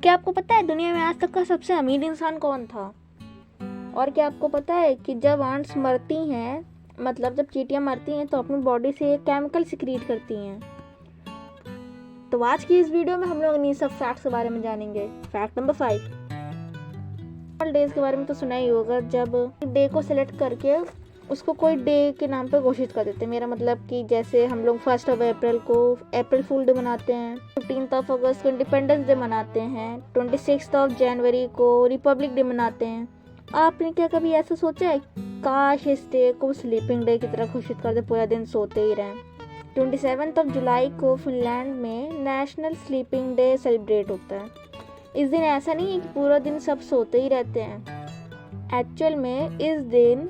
क्या आपको पता है दुनिया में आज तक का सबसे अमीर इंसान कौन था? और क्या आपको पता है कि जब आंट्स मरती हैं, मतलब जब चींटियां मरती हैं तो अपनी बॉडी से एक केमिकल सिक्रीट करती हैं। तो आज की इस वीडियो में हम लोग इन्हीं सब फैक्ट्स के बारे में जानेंगे। फैक्ट नंबर 5, डेज के बारे में तो सुना ही होगा। जब डे को सिलेक्ट करके उसको कोई डे के नाम पे घोषित कर देते हैं। मेरा मतलब कि जैसे हम लोग 1 अप्रैल को अप्रैल फूल डे मनाते हैं, 15 अगस्त को इंडिपेंडेंस डे मनाते हैं, 26 जनवरी को रिपब्लिक डे मनाते हैं। आपने क्या कभी ऐसा सोचा है काश इस डे को स्लीपिंग डे की तरह घोषित कर दे, पूरा दिन सोते ही रहें। 27 जुलाई को फिनलैंड में नेशनल स्लीपिंग डे सेलिब्रेट होता है। इस दिन ऐसा नहीं है कि पूरा दिन सब सोते ही रहते हैं। एक्चुअल में इस दिन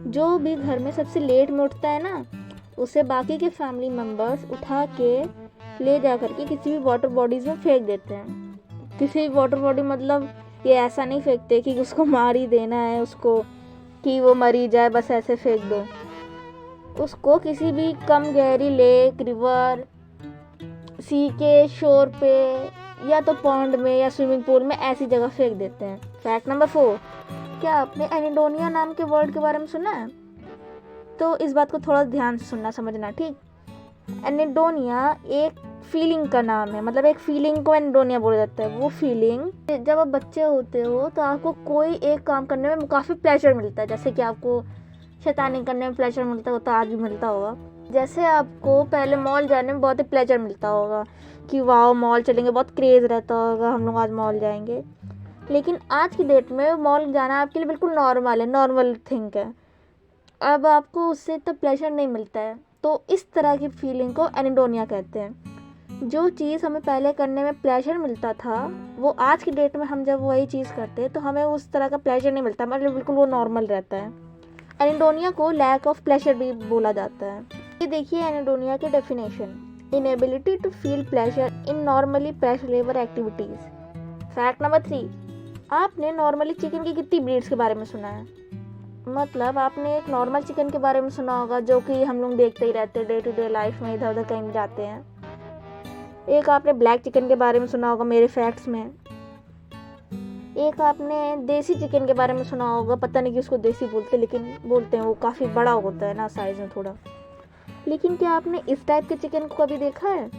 जो भी घर में सबसे लेट में उठता है ना, उसे बाकी के फैमिली मेम्बर्स उठा के ले जा करके किसी भी वाटर बॉडीज में फेंक देते हैं। किसी भी वाटर बॉडी मतलब ये ऐसा नहीं फेंकते कि उसको मार ही देना है, उसको कि वो मरी जाए, बस ऐसे फेंक दो। उसको किसी भी कम गहरी लेक, रिवर, सी के शोर पे या तो पॉन्ड में या स्विमिंग पूल में ऐसी जगह फेंक देते हैं। फैक्ट नंबर 4, क्या आपने एनिडोनिया नाम के वर्ड के बारे में सुना है? तो इस बात को थोड़ा ध्यान से सुनना समझना, ठीक। एनिडोनिया एक फीलिंग का नाम है, मतलब एक फीलिंग को एनिडोनिया बोला जाता है। वो फीलिंग जब आप बच्चे होते हो तो आपको कोई एक काम करने में काफ़ी प्लेजर मिलता है। जैसे कि आपको शैतानी करने में प्लेजर मिलता हो तो आज भी मिलता होगा। जैसे आपको पहले मॉल जाने में बहुत ही प्लेजर मिलता होगा कि वाह मॉल चलेंगे, बहुत क्रेज़ रहता होगा, हम लोग आज मॉल जाएंगे। लेकिन आज की डेट में मॉल जाना आपके लिए बिल्कुल नॉर्मल है, नॉर्मल थिंग है। अब आपको उससे इतना प्लेजर नहीं मिलता है। तो इस तरह की फीलिंग को एनिडोनिया कहते हैं। जो चीज़ हमें पहले करने में प्लेजर मिलता था, वो आज की डेट में हम जब वही चीज़ करते हैं तो हमें उस तरह का प्लेजर नहीं मिलता, मतलब बिल्कुल वो नॉर्मल रहता है। एनिडोनिया को लैक ऑफ प्लेजर भी बोला जाता है। ये देखिए एनिडोनिया की definition, inability to feel pleasure in normally pleasurable activities. Fact number 3, आपने नॉर्मली चिकन की कितनी ब्रीड्स के बारे में सुना है? मतलब आपने एक नॉर्मल चिकन के बारे में सुना होगा जो कि हम लोग देखते ही रहते हैं डे टू डे लाइफ में, इधर उधर कहीं भी जाते हैं। एक आपने ब्लैक चिकन के बारे में सुना होगा मेरे फैक्ट्स में। एक आपने देसी चिकन के बारे में सुना होगा, पता नहीं कि उसको देसी बोलते, लेकिन बोलते हैं, वो काफ़ी बड़ा होता है ना साइज़ में थोड़ा। लेकिन क्या आपने इस टाइप के चिकन को कभी देखा है?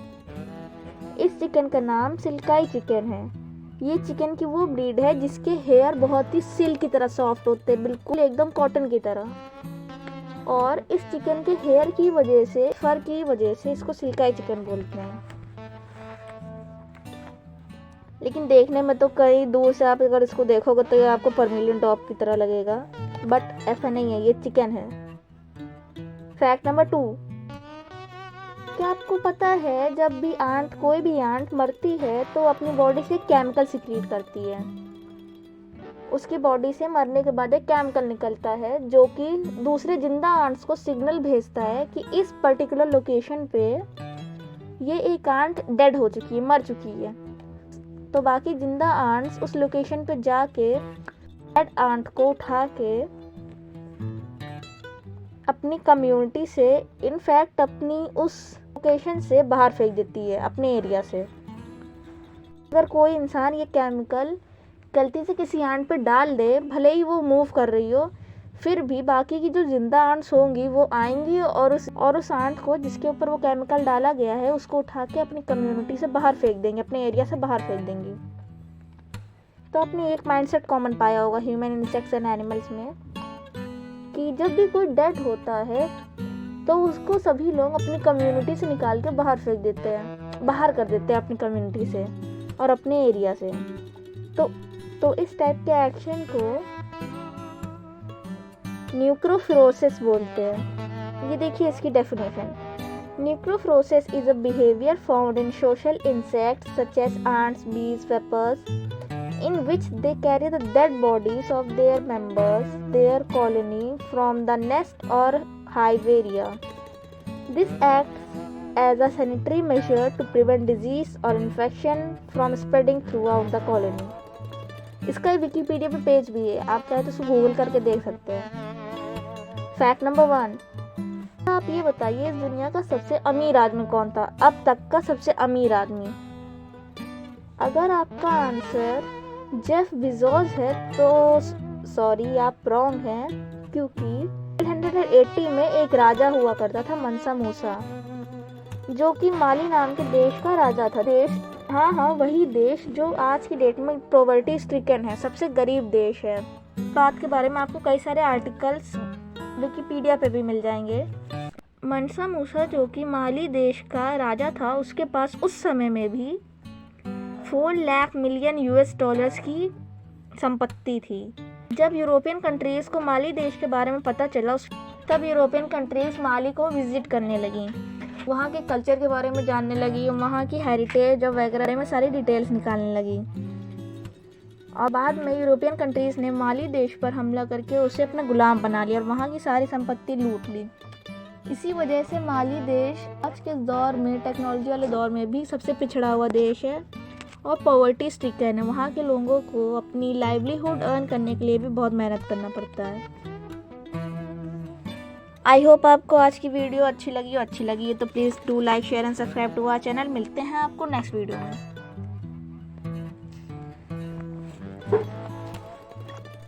इस चिकन का नाम सिल्काई चिकन है। ये चिकन की वो ब्रीड है जिसके हेयर बहुत ही सिल्क की तरह सॉफ्ट होते हैं, बिल्कुल एकदम कॉटन की तरह। और इस चिकन के हेयर की वजह से, फर की वजह से इसको सिल्काई चिकन बोलते हैं। लेकिन देखने में तो कई दूर से आप अगर इसको देखोगे तो ये आपको परमिलियन टॉप की तरह लगेगा, बट ऐसा नहीं है, ये चिकन है। फैक्ट नंबर 2, क्या आपको पता है जब भी कोई भी आंट मरती है तो अपनी बॉडी से केमिकल सिक्रीट करती है। उसकी बॉडी से मरने के बाद एक केमिकल निकलता है जो कि दूसरे जिंदा आंट्स को सिग्नल भेजता है कि इस पर्टिकुलर लोकेशन पे ये एक आंट डेड हो चुकी है, मर चुकी है। तो बाकी जिंदा आंट्स उस लोकेशन पे जाके डेड आंट को उठा के अपनी कम्युनिटी से, इनफैक्ट अपनी उस लोकेशन से बाहर फेंक देती है, अपने एरिया से। अगर कोई इंसान ये केमिकल गलती से किसी आंट पे डाल दे, भले ही वो मूव कर रही हो, फिर भी बाकी की जो जिंदा आंट्स होंगी वो आएंगी और उस आंट को जिसके ऊपर वो केमिकल डाला गया है उसको उठा के अपनी कम्युनिटी से बाहर फेंक देंगे, अपने एरिया से बाहर फेंक देंगी। तो आपने एक माइंडसेट कॉमन पाया होगा ह्यूमन, इंसेक्ट्स एंड एनिमल्स में कि जब भी कोई डेड होता है तो उसको सभी लोग अपनी कम्युनिटी से निकाल के बाहर फेंक देते हैं, बाहर कर देते हैं अपनी कम्युनिटी से और अपने एरिया से। तो इस टाइप के एक्शन को न्यूक्रोफिरोसिस बोलते हैं। ये देखिए इसकी definition, necrophoresis is a behaviour found in social insects such as ants, bees, vipers, in which they carry the dead bodies of their members, their colony, from the nest or hive area. This acts as a sanitary measure to prevent disease or infection from spreading throughout the colony. इसका Wikipedia पे page भी है, आप चाहे तो उसको Google करके देख सकते हैं। फैक्ट नंबर 1, आप ये बताइए इस दुनिया का सबसे अमीर आदमी कौन था? अब तक का सबसे अमीर आदमी। अगर आपका आंसर जेफ बेजोस है तो सॉरी, आप रॉन्ग हैं, क्योंकि 1280 में एक राजा हुआ करता था मनसा मूसा, जो कि माली नाम के देश का राजा था। देश, हाँ, वही देश जो आज की डेट में पॉवर्टी स्ट्रिकन है, सबसे गरीब देश है। बात के बारे में आपको कई सारे आर्टिकल्स विकिपीडिया पे भी मिल जाएंगे। मनसा मूसा जो कि माली देश का राजा था, उसके पास उस समय में भी 4 लाख मिलियन US$ की संपत्ति थी। जब यूरोपियन कंट्रीज़ को माली देश के बारे में पता चला, तब यूरोपियन कंट्रीज़ माली को विजिट करने लगी, वहाँ के कल्चर के बारे में जानने लगी, वहाँ की हेरिटेज और वगैरह में सारी डिटेल्स निकालने लगी। और बाद में यूरोपियन कंट्रीज़ ने माली देश पर हमला करके उसे अपना गुलाम बना लिया और वहाँ की सारी संपत्ति लूट ली। इसी वजह से माली देश आज के दौर में, टेक्नोलॉजी वाले दौर में भी सबसे पिछड़ा हुआ देश है और पॉवर्टी स्ट्रिकन है। वहाँ के लोगों को अपनी लाइवलीहुड अर्न करने के लिए भी बहुत मेहनत करना पड़ता है। आई होप आपको आज की वीडियो अच्छी लगी है तो please do like, share and subscribe to our channel. मिलते हैं आपको नेक्स्ट वीडियो में।